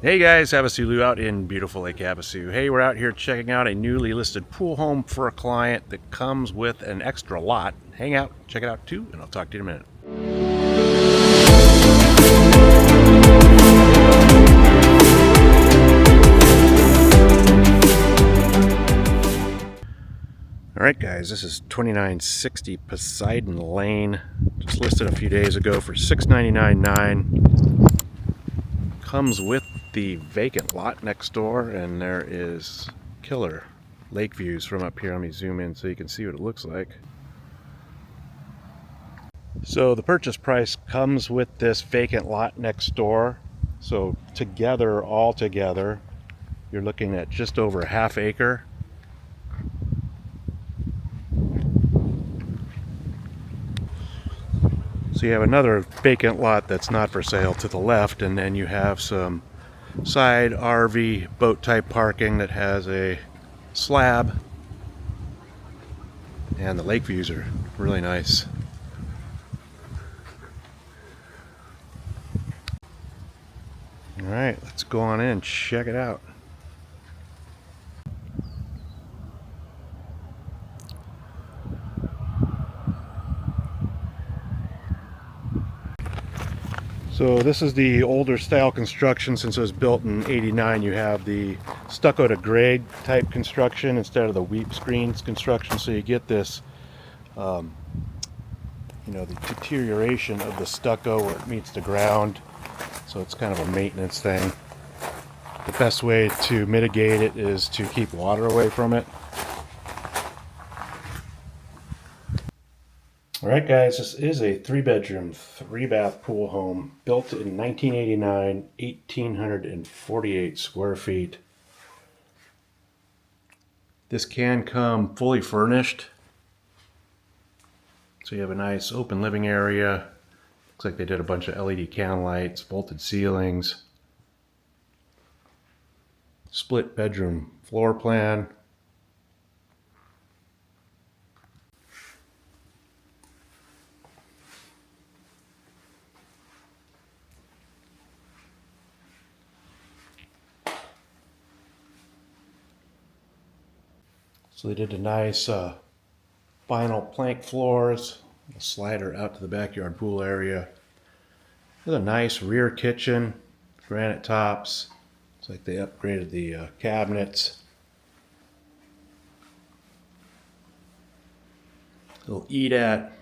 Hey guys, HavasuLew out in beautiful Lake Havasu. Hey, we're out here checking out a newly listed pool home for a client that comes with an extra lot. Hang out, check it out too, and I'll talk to you in a minute. Alright guys, this is 2960 Poseidon Lane. Just listed a few days ago for $699.9. Comes with the vacant lot next door, and there is killer lake views from up here. Let me zoom in so you can see what it looks like. So the purchase price comes with this vacant lot next door. So together, all together, you're looking at just over a half acre. So you have another vacant lot that's not for sale to the left, and then you have some side RV boat type parking that has a slab, and the lake views are really nice. All right, let's go on in and check it out. So this is the older style construction. Since it was built in '89, you have the stucco to grade type construction instead of the weep screens construction. So you get this, the deterioration of the stucco where it meets the ground. So it's kind of a maintenance thing. The best way to mitigate it is to keep water away from it. Alright guys, this is a 3-bedroom, 3-bath pool home built in 1989, 1,848 square feet. This can come fully furnished. So you have a nice open living area. Looks like they did a bunch of LED can lights, vaulted ceilings, split bedroom floor plan. So they did a nice vinyl plank floors, a slider out to the backyard pool area. There's a nice rear kitchen, granite tops. It's like they upgraded the cabinets. Little eat-at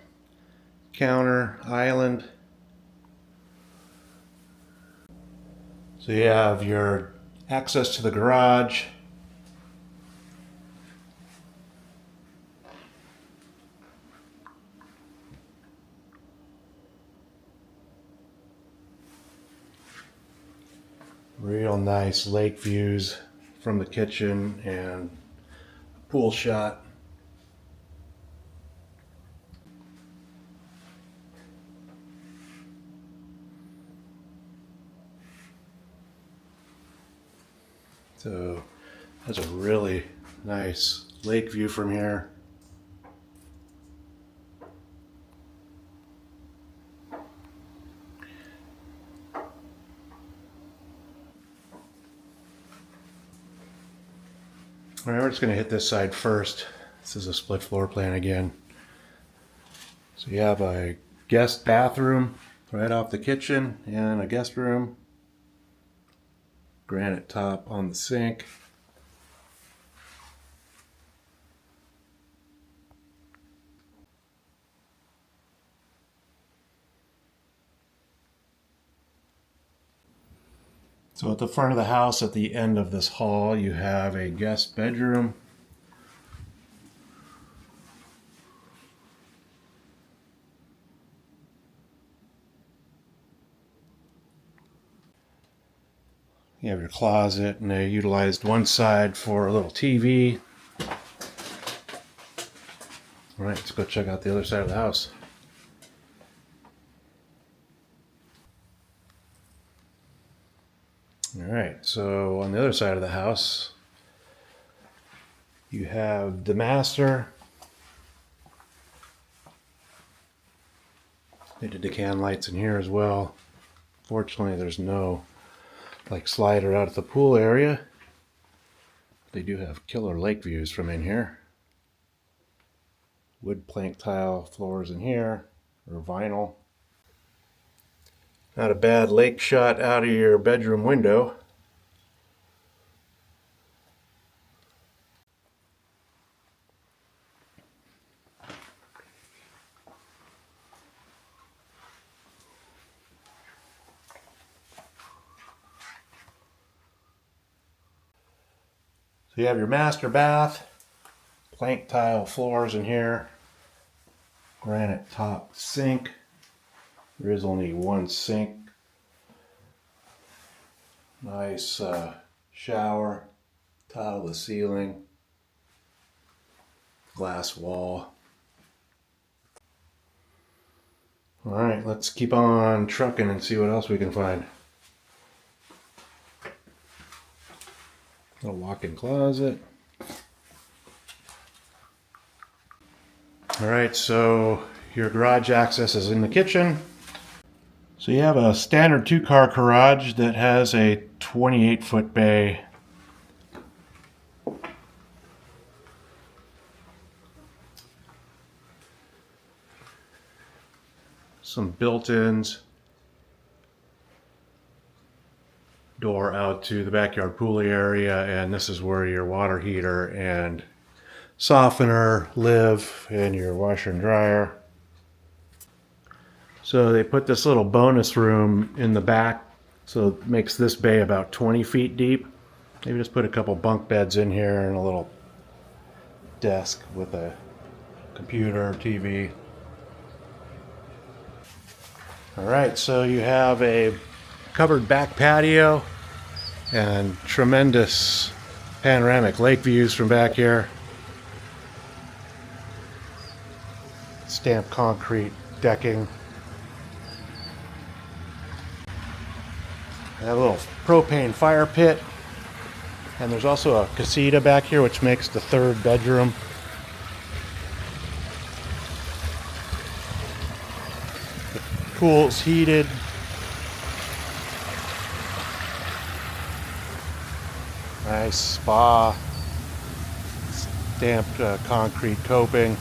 counter island. So you have your access to the garage. Real nice lake views from the kitchen and pool shot. So that's a really nice lake view from here. All right, we're just going to hit this side first. This is a split floor plan again. So you have a guest bathroom right off the kitchen and a guest room. Granite top on the sink. So at the front of the house, at the end of this hall, you have a guest bedroom. You have your closet, and they utilized one side for a little TV. All right, let's go check out the other side of the house. All right, so on the other side of the house, you have the master. They did the can lights in here as well. Fortunately, there's no like slider out at the pool area. They do have killer lake views from in here. Wood plank tile floors in here, or vinyl. Not a bad lake shot out of your bedroom window. So you have your master bath, plank tile floors in here, granite top sink. There is only one sink. Nice shower, tile the ceiling, glass wall. All right, let's keep on trucking and see what else we can find. Little walk-in closet. All right, so your garage access is in the kitchen. So you have a standard 2-car garage that has a 28-foot bay. Some built-ins. Door out to the backyard pool area, and this is where your water heater and softener live, and your washer and dryer. So they put this little bonus room in the back, so it makes this bay about 20 feet deep. Maybe just put a couple bunk beds in here and a little desk with a computer, TV. All right, so you have a covered back patio and tremendous panoramic lake views from back here. Stamped concrete decking. I have a little propane fire pit, and there's also a casita back here, which makes the third bedroom. The pool's heated. Nice spa. Stamped concrete coping.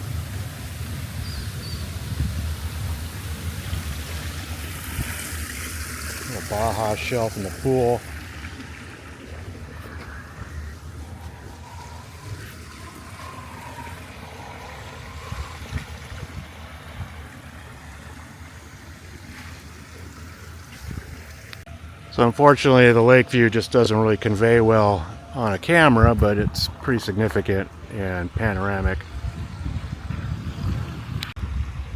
A Baja shelf in the pool. So unfortunately the lake view just doesn't really convey well on a camera, but it's pretty significant and panoramic.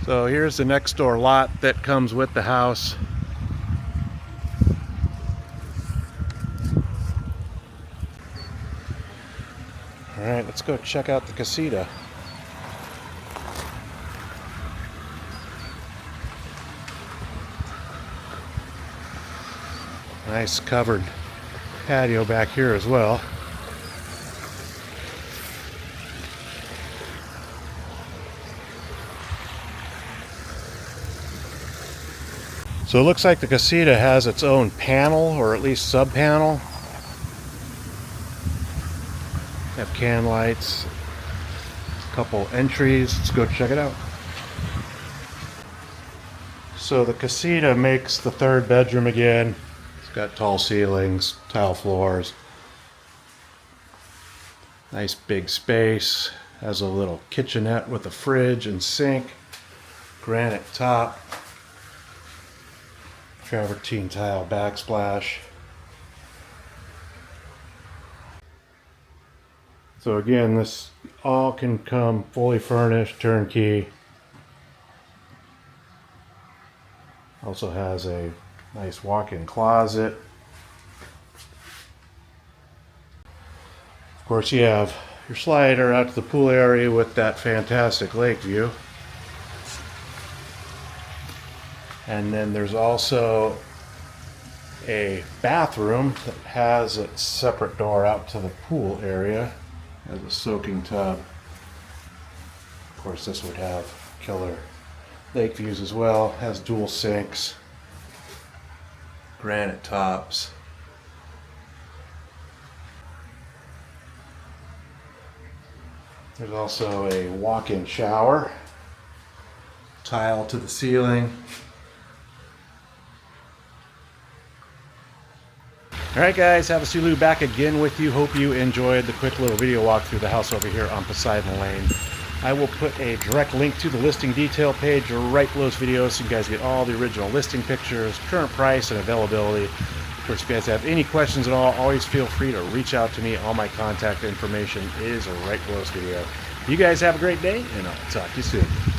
So here's the next door lot that comes with the house. All right, let's go check out the casita. Nice covered patio back here as well. So it looks like the casita has its own panel, or at least sub-panel. Have can lights, a couple entries. Let's go check it out. So the casita makes the third bedroom again. It's got tall ceilings, tile floors. Nice big space. Has a little kitchenette with a fridge and sink. Granite top. Travertine tile backsplash. So again, this all can come fully furnished, turnkey. Also has a nice walk-in closet. Of course, you have your slider out to the pool area with that fantastic lake view. And then there's also a bathroom that has a separate door out to the pool area. Has a soaking tub. Of course, this would have killer lake views as well. Has dual sinks, granite tops. There's also a walk-in shower, tile to the ceiling. Alright guys, HavasuLew back again with you. Hope you enjoyed the quick little video walk through the house over here on Poseidon Lane. I will put a direct link to the listing detail page right below this video so you guys get all the original listing pictures, current price, and availability. Of course, if you guys have any questions at all, always feel free to reach out to me. All my contact information is right below this video. You guys have a great day, and I'll talk to you soon.